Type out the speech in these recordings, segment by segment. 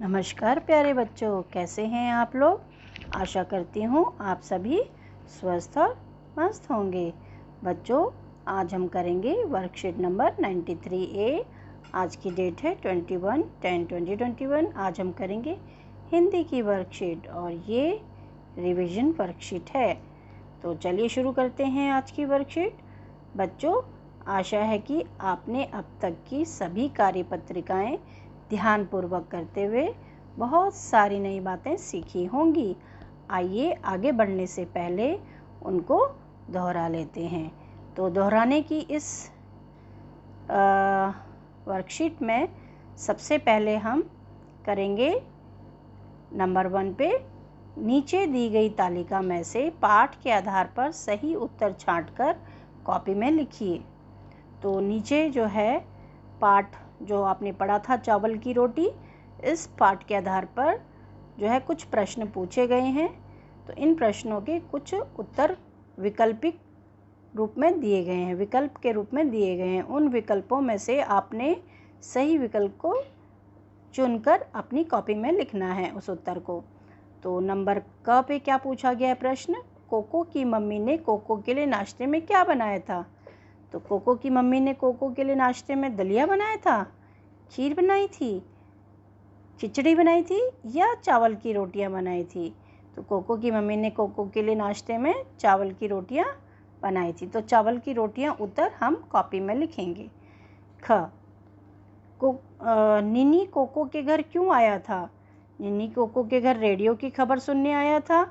नमस्कार प्यारे बच्चों, कैसे हैं आप लोग। आशा करती हूँ आप सभी स्वस्थ और मस्त होंगे। बच्चों, आज हम करेंगे वर्कशीट नंबर 93A। आज की डेट है 21/10/2021। आज हम करेंगे हिंदी की वर्कशीट और ये रिवीजन वर्कशीट है। तो चलिए शुरू करते हैं आज की वर्कशीट। बच्चों, आशा है कि आपने अब तक की सभी कार्यपत्रिकाएं ध्यानपूर्वक करते हुए बहुत सारी नई बातें सीखी होंगी। आइए आगे बढ़ने से पहले उनको दोहरा लेते हैं। तो दोहराने की इस वर्कशीट में सबसे पहले हम करेंगे नंबर 1 पे नीचे दी गई तालिका में से पाठ के आधार पर सही उत्तर छांटकर कॉपी में लिखिए। तो नीचे जो है पाठ जो आपने पढ़ा था चावल की रोटी, इस पाठ के आधार पर जो है कुछ प्रश्न पूछे गए हैं। तो इन प्रश्नों के कुछ उत्तर विकल्पिक रूप में दिए गए हैं, विकल्प के रूप में दिए गए हैं। उन विकल्पों में से आपने सही विकल्प को चुनकर अपनी कॉपी में लिखना है उस उत्तर को। तो नंबर क पे क्या पूछा गया है प्रश्न, कोको की मम्मी ने कोको के लिए नाश्ते में क्या बनाया था। तो कोको की मम्मी ने कोको के लिए नाश्ते में दलिया बनाया था, खीर बनाई थी, खिचड़ी बनाई थी या चावल की रोटियां बनाई थी। तो कोको की मम्मी ने कोको के लिए नाश्ते में चावल की रोटियां बनाई थी। तो चावल की रोटियां उत्तर हम कॉपी में लिखेंगे। ख निन्नी कोको के घर क्यों आया था। निन्नी कोको के घर रेडियो की खबर सुनने आया था,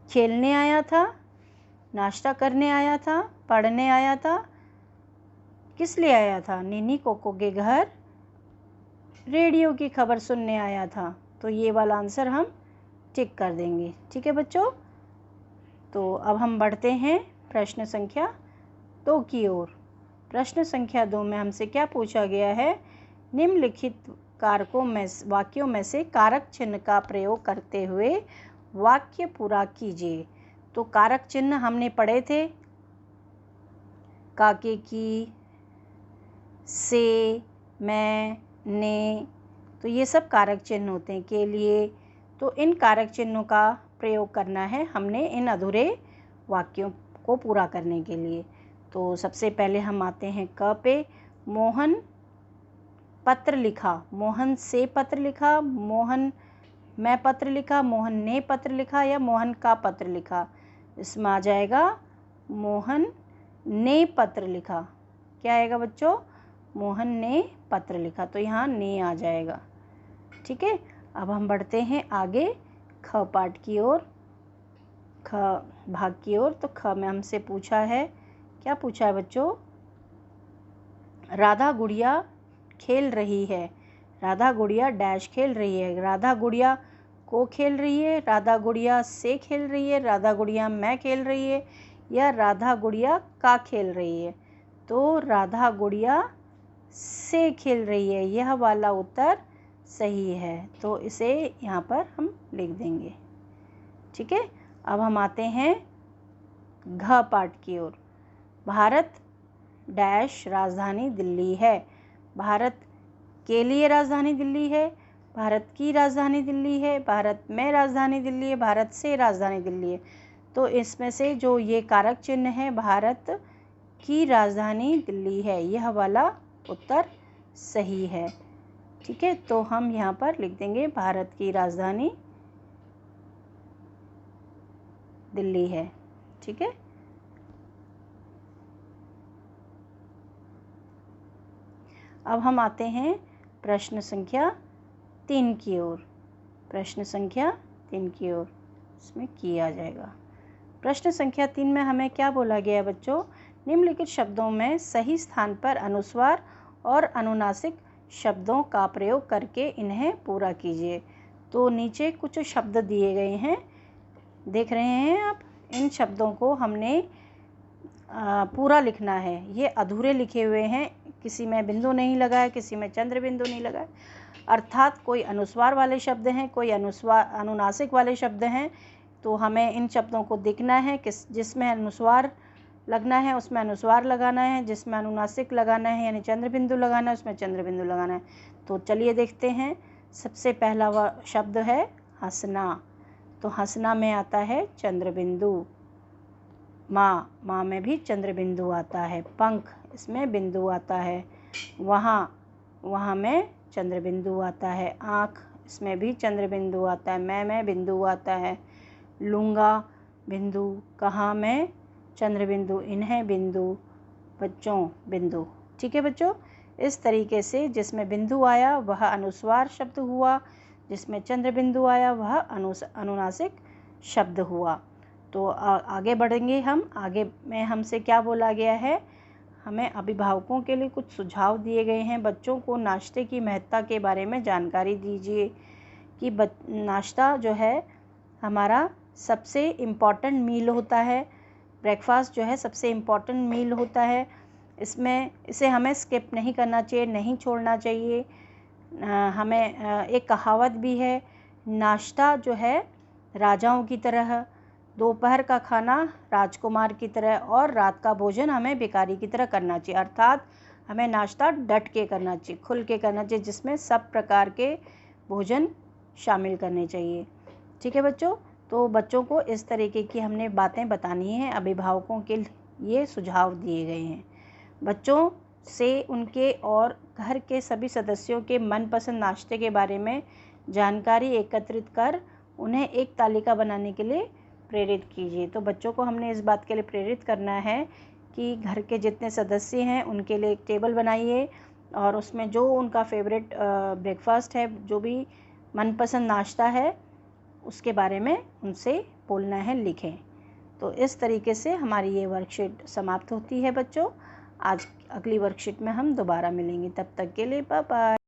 खेलने आया था, नाश्ता करने आया था, पढ़ने आया था, किस लिए आया था। निन्नी कोको के घर रेडियो की खबर सुनने आया था। तो ये वाला आंसर हम टिक कर देंगे। ठीक है बच्चों। तो अब हम बढ़ते हैं प्रश्न संख्या 2 की ओर। प्रश्न संख्या 2 में हमसे क्या पूछा गया है, निम्नलिखित कारकों में वाक्यों में से कारक चिन्ह का प्रयोग करते हुए वाक्य पूरा कीजिए। तो कारक चिन्ह हमने पढ़े थे, काके की, से, मैं, ने। तो ये सब कारक चिन्ह होते हैं के लिए। तो इन कारक चिन्हों का प्रयोग करना है हमने इन अधूरे वाक्यों को पूरा करने के लिए। तो सबसे पहले हम आते हैं क पे। मोहन पत्र लिखा, मोहन से पत्र लिखा, मोहन मैं पत्र लिखा, मोहन ने पत्र लिखा या मोहन का पत्र लिखा। इसमें आ जाएगा मोहन ने पत्र लिखा। क्या आएगा बच्चों, मोहन ने पत्र लिखा। तो यहाँ ने आ जाएगा। ठीक है। अब हम बढ़ते हैं आगे ख पाठ की ओर, ख भाग की ओर। तो ख में हमसे पूछा है, क्या पूछा है बच्चों, राधा गुड़िया खेल रही है। राधा गुड़िया डैश खेल रही है। राधा गुड़िया को खेल रही है, राधा गुड़िया से खेल रही है, राधा गुड़िया मैं खेल रही है या राधा गुड़िया का खेल रही है। तो राधा गुड़िया से खेल रही है, यह वाला उत्तर सही है। तो इसे यहाँ पर हम लिख देंगे। ठीक है। अब हम आते हैं घ पाठ की ओर। भारत डैश राजधानी दिल्ली है। भारत के लिए राजधानी दिल्ली है, भारत की राजधानी दिल्ली है, भारत में राजधानी दिल्ली है, भारत से राजधानी दिल्ली है। तो इसमें से जो ये कारक चिन्ह है, भारत की राजधानी दिल्ली है, यह वाला उत्तर सही है। ठीक है। तो हम यहाँ पर लिख देंगे भारत की राजधानी दिल्ली है। ठीक है। अब हम आते हैं प्रश्न संख्या 3 की ओर। प्रश्न संख्या 3 की ओर, इसमें किया जाएगा। प्रश्न संख्या 3 में हमें क्या बोला गया है बच्चों, निम्नलिखित शब्दों में सही स्थान पर अनुस्वार और अनुनासिक शब्दों का प्रयोग करके इन्हें पूरा कीजिए। तो नीचे कुछ शब्द दिए गए हैं, देख रहे हैं आप। इन शब्दों को हमने पूरा लिखना है। ये अधूरे लिखे हुए हैं, किसी में बिंदु नहीं लगा है, किसी में चंद्र बिंदु नहीं लगा है। अर्थात कोई अनुस्वार वाले शब्द हैं, कोई अनुनासिक वाले शब्द हैं। तो हमें इन शब्दों को देखना है, जिसमें अनुस्वार लगना है उसमें अनुस्वार लगाना है, जिसमें अनुनासिक लगाना है यानी चंद्र बिंदु लगाना है उसमें चंद्र बिंदु लगाना है। तो चलिए देखते हैं। सबसे पहला शब्द है हंसना। तो हंसना में आता है चंद्रबिंदु। माँ, माँ में भी चंद्रबिंदु आता है। पंख, इसमें बिंदु आता है। वहाँ, वहाँ में चंद्रबिंदु आता है। आँख, इसमें भी चंद्रबिंदु आता है। मैं में बिंदु आता है। लूँगा, बिंदु। कहाँ में चंद्रबिंदु। इन्हें बिंदु। बच्चों, बिंदु। ठीक है बच्चों, इस तरीके से जिसमें बिंदु आया वह अनुस्वार शब्द हुआ, जिसमें चंद्रबिंदु आया वह अनुनासिक शब्द हुआ। तो आगे बढ़ेंगे हम। आगे में हमसे क्या बोला गया है, हमें अभिभावकों के लिए कुछ सुझाव दिए गए हैं। बच्चों को नाश्ते की महत्ता के बारे में जानकारी दीजिए कि नाश्ता जो है हमारा सबसे इम्पॉर्टेंट मील होता है। ब्रेकफास्ट जो है सबसे इम्पॉर्टेंट मील होता है। इसे हमें स्किप नहीं करना चाहिए, नहीं छोड़ना चाहिए। हमें एक कहावत भी है, नाश्ता जो है राजाओं की तरह, दोपहर का खाना राजकुमार की तरह और रात का भोजन हमें भिखारी की तरह करना चाहिए। अर्थात हमें नाश्ता डट के करना चाहिए, खुल के करना चाहिए, जिसमें सब प्रकार के भोजन शामिल करने चाहिए। ठीक है बच्चों, तो बच्चों को इस तरीके की हमने बातें बतानी हैं। अभिभावकों के ये सुझाव दिए गए हैं। बच्चों से उनके और घर के सभी सदस्यों के मनपसंद नाश्ते के बारे में जानकारी एकत्रित कर उन्हें एक तालिका बनाने के लिए प्रेरित कीजिए। तो बच्चों को हमने इस बात के लिए प्रेरित करना है कि घर के जितने सदस्य हैं उनके लिए एक टेबल बनाइए और उसमें जो उनका फेवरेट ब्रेकफास्ट है, जो भी मनपसंद नाश्ता है, उसके बारे में उनसे बोलना है, लिखें। तो इस तरीके से हमारी ये वर्कशीट समाप्त होती है बच्चों। आज अगली वर्कशीट में हम दोबारा मिलेंगे। तब तक के लिए बाय बाय।